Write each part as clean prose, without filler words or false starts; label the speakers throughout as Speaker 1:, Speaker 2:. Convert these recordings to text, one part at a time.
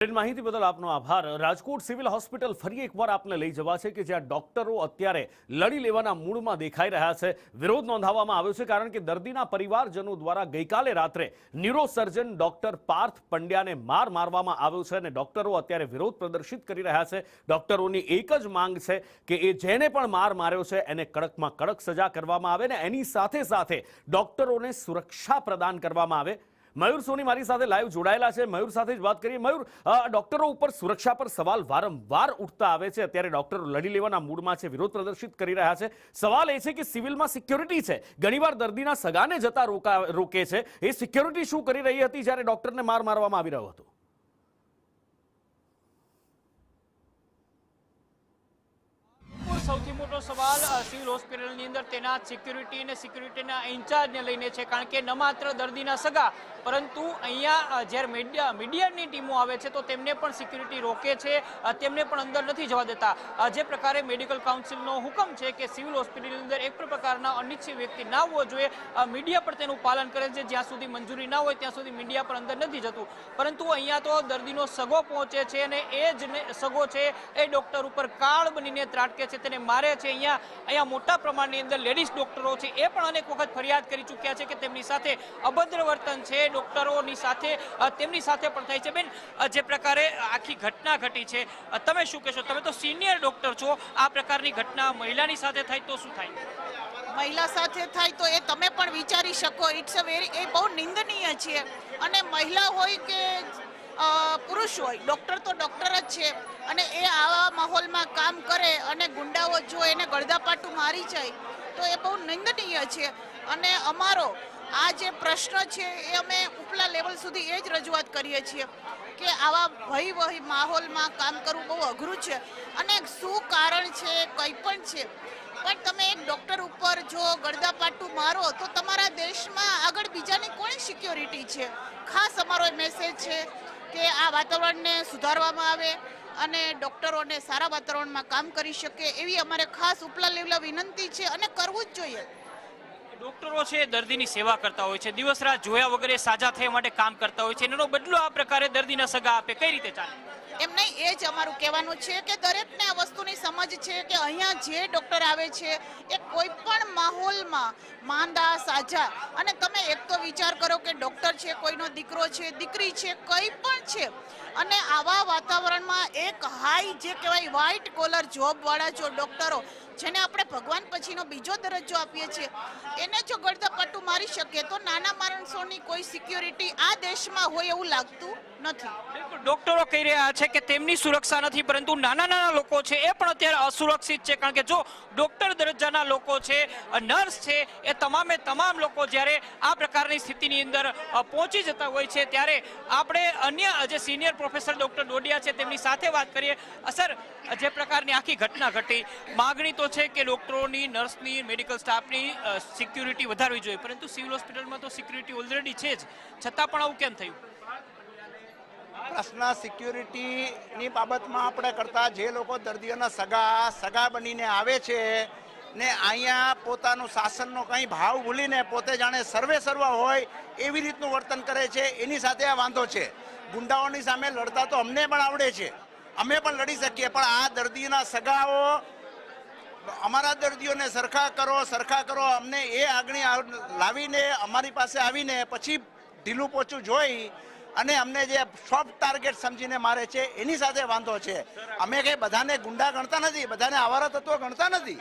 Speaker 1: માહિતી બદલ આપનો આભાર। રાજકોટ સિવિલ હોસ્પિટલ ફરી એકવાર આપને લઈ જવા છે કે જ્યાં ડોક્ટરો અત્યારે લડી લેવાના મૂડમાં દેખાઈ રહ્યા છે। વિરોધ નોંધાવવામાં આવ્યો છે કારણ કે દર્દીના પરિવારજનો દ્વારા ગઈકાલે રાત્રે ન્યુરોસર્જન ડોક્ટર પાર્થ પંડ્યાને મારવામાં આવ્યો છે અને ડોક્ટરો અત્યારે વિરોધ પ્રદર્શિત કરી રહ્યા છે। ડોક્ટરોની એક જ માંગ છે કે એ જેને પણ માર્યો છે એને કડકમાં કડક સજા કરવામાં આવે ને એની સાથે સાથે ડોક્ટરોને સુરક્ષા પ્રદાન કરવામાં આવે। મયુર સોની મારી સાથે લાઈવ જોડાયેલા છે। મયુર સાથે જ વાત કરીએ। મયુર, ડોક્ટરો ઉપર સુરક્ષા પર સવાલ વારંવાર ઉઠતા આવે છે। અત્યારે ડોક્ટરો લડી લેવાના મૂડમાં છે, વિરોધ પ્રદર્શિત કરી રહ્યા છે। સવાલ એ છે કે સિવિલમાં સિક્યોરિટી છે, ઘણીવાર દર્દીના સગાને જતા રોકે છે। એ સિક્યોરિટી શું કરી રહી હતી જ્યારે ડોક્ટરને મારવામાં આવી રહ્યો હતો?
Speaker 2: સૌથી મોટો સવાલ સિવિલ હોસ્પિટલની અંદર તેના સિક્યુરિટી અને સિક્યુરિટીના ઇન્ચાર્જને લઈને છે, કારણ કે ન માત્ર દર્દીના સગા પરંતુ અહીંયા જ્યારે મીડિયાની ટીમો આવે છે તો તેમને પણ સિક્યુરિટી રોકે છે, તેમને પણ અંદર નથી જવા દેતા। જે પ્રકારે મેડિકલ કાઉન્સિલનો હુકમ છે કે સિવિલ હોસ્પિટલની અંદર એક પણ પ્રકારના અનિચ્છિત વ્યક્તિ ના હોવો જોઈએ, મીડિયા પણ તેનું પાલન કરે છે। જ્યાં સુધી મંજૂરી ના હોય ત્યાં સુધી મીડિયા પણ અંદર નથી જતું, પરંતુ અહીંયા તો દર્દીનો સગો પહોંચે છે અને એ જ સગો છે એ ડૉક્ટર ઉપર કાળ બનીને ત્રાટકે છે, તેને મારે છે। અહીંયા મોટા પ્રમાણની અંદર લેડીઝ ડોક્ટરો છે એ પણ અનેક વખત ફરિયાદ કરી ચૂક્યા છે કે તેમની સાથે અભદ્ર વર્તન છે ડોક્ટરોની સાથે, તેમની સાથે પણ થાય છે। બેન, જે પ્રકારે આખી ઘટના ઘટી છે, તમે શું કહેશો? તમે તો સિનિયર ડોક્ટર છો, આ પ્રકારની ઘટના મહિલાની સાથે થાય તો શું થાય?
Speaker 3: મહિલા સાથે થાય તો એ તમે પણ વિચારી શકો, એ બહુ નિંદનીય છે। અને મહિલા હોય કે પુરુષ હોય, ડોક્ટર તો ડોક્ટર જ છે અને એ આવા માહોલમાં કામ કરે અને ગુંડાઓ જો એને ગળદાપાટું મારી જાય તો એ બહુ નિંદનીય છે। અને અમારો આ જે પ્રશ્ન છે એ અમે ઉપલા લેવલ સુધી એ જ રજૂઆત કરીએ છીએ કે આવા ભયવહી માહોલમાં કામ કરવું બહુ અઘરું છે અને શું કારણ છે કંઈ પણ છે, પણ તમે એક ડૉક્ટર ઉપર જો ગળદાપાટું મારો તો તમારા દેશમાં આગળ બીજાની કોની સિક્યોરિટી છે? ખાસ અમારો મેસેજ છે કે આ વાતાવરણને સુધારવામાં આવે અને ડૉક્ટરોને સારા વાતાવરણમાં કામ કરી શકે એવી અમારે ખાસ ઉપલા લેવલે વિનંતી છે અને કરવું જ જોઈએ।
Speaker 2: ડોક્ટરો છે દર્દીની સેવા કરતા હોય છે, દિવસ રાત જોયા વગર સાજા થવા માટે કામ કરતા હોય છે, એનો બદલો આ પ્રકારે દર્દીના સગા આપે, કઈ રીતે ચાલે?
Speaker 3: એમ નહીં, એ જ અમારું કહેવાનું છે કે દરેકને આ વસ્તુની સમજ છે કે અહીંયા જે ડૉક્ટર આવે છે એ કોઈ પણ માહોલમાં માંદા સાજા, અને તમે એક તો વિચાર કરો કે ડૉક્ટર છે, કોઈનો દીકરો છે, દીકરી છે, કંઈ પણ છે, અને આવા વાતાવરણમાં એક હાઈ જે કહેવાય વ્હાઇટ કોલર જોબવાળા જો ડૉક્ટરો, જેને આપણે ભગવાન પછીનો બીજો દરજ્જો આપીએ છીએ, એને જો ગળદાપાટું મારી શકીએ તો નાના માણસોની કોઈ સિક્યોરિટી આ દેશમાં હોય એવું લાગતું નથી।
Speaker 2: ડોક્ટરો કહી રહ્યા છે કે તેમની સુરક્ષા નથી, પરંતુ નાના લોકો છે એ પણ અત્યારે અસુરક્ષિત છે, કારણ કે જો ડોક્ટર દરજ્જાના લોકો છે, નર્સ છે, એ તમામ લોકો જ્યારે આ પ્રકારની સ્થિતિની અંદર પહોંચી જતા હોય છે ત્યારે આપણે અન્ય જે સિનિયર પ્રોફેસર ડોક્ટર ડોડિયા છે તેમની સાથે વાત કરીએ। સર, જે પ્રકારની આખી ઘટના ઘટી, માગણી તો છે કે ડોક્ટરોની, નર્સની, મેડિકલ સ્ટાફની સિક્યુરિટી વધારવી જોઈએ, પરંતુ સિવિલ હોસ્પિટલમાં તો સિક્યુરિટી ઓલરેડી છે જ, છતાં પણ આવું કેમ થયું?
Speaker 4: પ્રશ્ન સિક્યુરિટીની બાબતમાં આપણે કરતા જે લોકો દર્દીઓના સગા બનીને આવે છે ને અહીંયા પોતાનું શાસનનો કંઈ ભાવ ભૂલીને પોતે જાણે સર્વ હોય એવી રીતનું વર્તન કરે છે, એની સાથે આ વાંધો છે। ગુંડાઓની સામે લડતા તો અમને પણ આવડે છે, અમે પણ લડી શકીએ, પણ આ દર્દીના સગાઓ અમારા દર્દીઓને સરખા કરો, અમને એ આગળ લાવીને અમારી પાસે આવીને પછી ઢીલું પોચું જોઈ અને અમને જે સોફ્ટ ટાર્ગેટ સમજીને મારે છે એની સાથે વાંધો છે। અમે કઈ બધાને ગુંડા ગણતા નથી, બધાને આવારા તત્વો ગણતા નથી।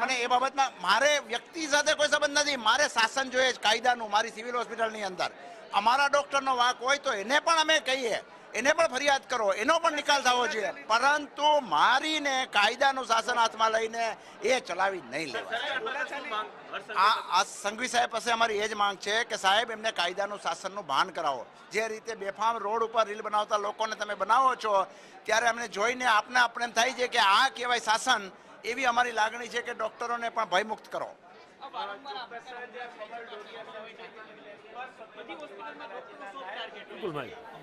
Speaker 4: મને એ બાબતમાં મારે વ્યક્તિ સાથે કોઈ સંબંધ નથી, મારે શાસન જોઈએ કાયદાનું। મારી સિવિલ હોસ્પિટલની અંદર અમારા ડોક્ટરનો વાંક હોય તો એને પણ અમે કહીએ, એને પણ ફરિયાદ કરો, એનો પણ નિકાલ થવો જોઈએ, પરંતુ મારીને કાયદાનું શાસન હાથમાં લઈને એ ચલાવી નહીં લેવાય। આ સંઘવી સાહેબ પાસે અમારી એ જ માંગ છે કે સાહેબ એમને કાયદાનું શાસનનું ભાન કરાવો। જે રીતે બેફામ રોડ ઉપર રીલ બનાવતા લોકોને તમે બનાવો છો ત્યારે અમને જોઈને આપણે એમ થાય છે કે આ કહેવાય શાસન, એવી અમારી લાગણી છે કે ડોક્ટરોને પણ ભયમુક્ત કરો।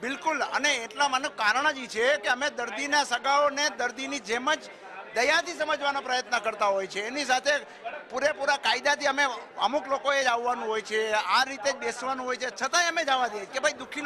Speaker 4: બિલકુલ, અને એટલા મને કારણ જ છે કે અમે દર્દીના સગાઓને દર્દીની જેમ જ દયાથી સમજવાનો પ્રયત્ન કરતા હોય છે, એની સાથે પૂરેપૂરા કાયદાથી અમે અમુક લોકોએ જ આવવાનું હોય છે, આ રીતે જ બેસવાનું હોય છે, છતાંય અમે જવા દઈએ કે ભાઈ દુઃખી